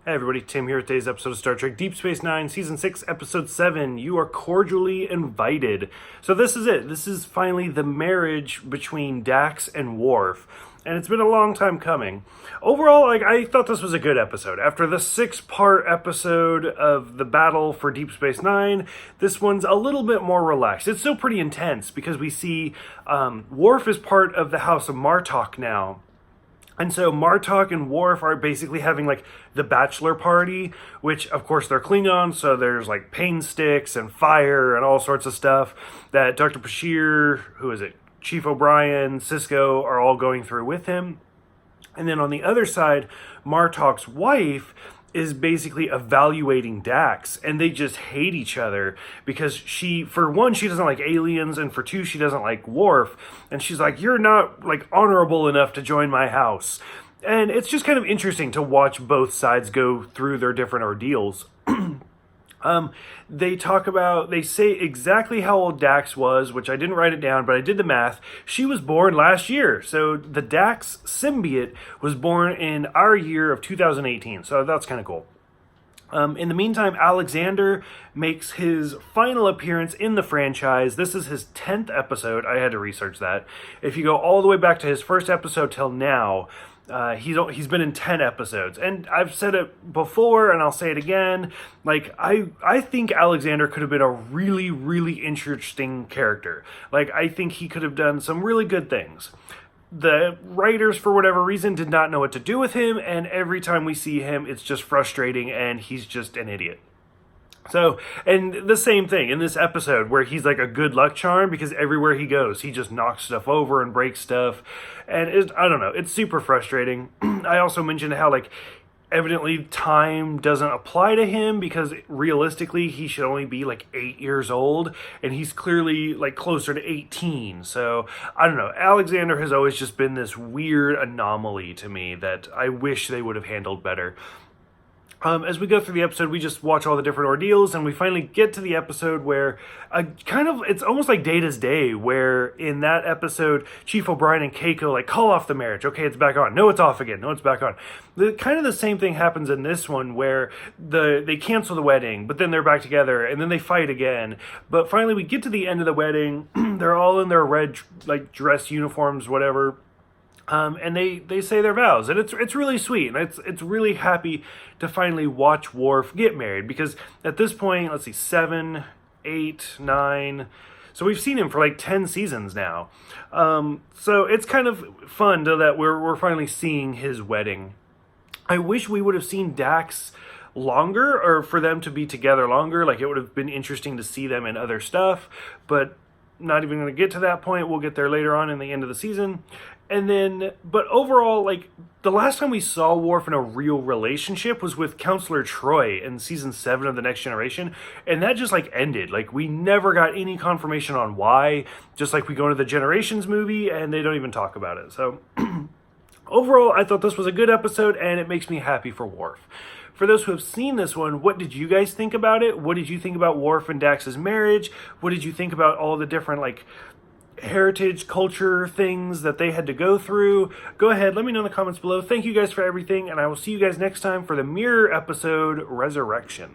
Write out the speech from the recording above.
Hey everybody, Tim here with today's episode of Star Trek Deep Space Nine, Season 6, Episode 7. You are cordially invited. So this is it. This is finally the marriage between Dax and Worf. And it's been a long time coming. Overall, I thought this was a good episode. After the 6-part episode of the battle for Deep Space Nine, this one's a little bit more relaxed. It's still pretty intense because we see Worf is part of the House of Martok now. And so Martok and Worf are basically having the bachelor party, which of course they're Klingons, so there's pain sticks and fire and all sorts of stuff that Dr. Bashir, Chief O'Brien, Sisko are all going through with him. And then on the other side, Martok's wife is basically evaluating Dax, and they just hate each other because for one, she doesn't like aliens, and for two, she doesn't like Worf, and she's like, you're not honorable enough to join my house. And it's just kind of interesting to watch both sides go through their different ordeals. They say exactly how old Dax was, which I didn't write it down, but I did the math. She was born last year. So the Dax symbiote was born in our year of 2018. So that's kind of cool. In the meantime, Alexander makes his final appearance in the franchise. This is his 10th episode. I had to research that. If you go all the way back to his first episode till now, he's been in 10 episodes, and I've said it before and I'll say it again, I think Alexander could have been a really, really interesting character. I think he could have done some really good things. The writers, for whatever reason, did not know what to do with him, and every time we see him, it's just frustrating, and he's just an idiot. So, and the same thing in this episode where he's a good luck charm because everywhere he goes, he just knocks stuff over and breaks stuff. And I don't know, it's super frustrating. I also mentioned how evidently time doesn't apply to him because realistically he should only be 8 years old, and he's clearly closer to 18. So I don't know, Alexander has always just been this weird anomaly to me that I wish they would have handled better. As we go through the episode, we just watch all the different ordeals, and we finally get to the episode where it's almost like Data's Day, where in that episode, Chief O'Brien and Keiko call off the marriage. Okay, it's back on. No, it's off again. No, it's back on. The same thing happens in this one, where they cancel the wedding, but then they're back together, and then they fight again. But finally, we get to the end of the wedding. They're all in their red dress uniforms, whatever. And they say their vows, and it's really sweet, and it's really happy to finally watch Worf get married, because at this point, let's see, 7, 8, 9, so we've seen him for 10 seasons now. So it's kind of fun that we're finally seeing his wedding. I wish we would have seen Dax longer, or for them to be together longer. It would have been interesting to see them in other stuff, but not even going to get to that point. We'll get there later on in the end of the season. And then, but overall, the last time we saw Worf in a real relationship was with Counselor Troy in Season 7 of The Next Generation, and that just, ended. We never got any confirmation on why, just we go into the Generations movie, and they don't even talk about it. So, overall, I thought this was a good episode, and it makes me happy for Worf. For those who have seen this one, what did you guys think about it? What did you think about Worf and Dax's marriage? What did you think about all the different, heritage culture things that they had to go through? Go ahead, let me know in the comments below. Thank you guys for everything, and I will see you guys next time for the Mirror episode, Resurrection.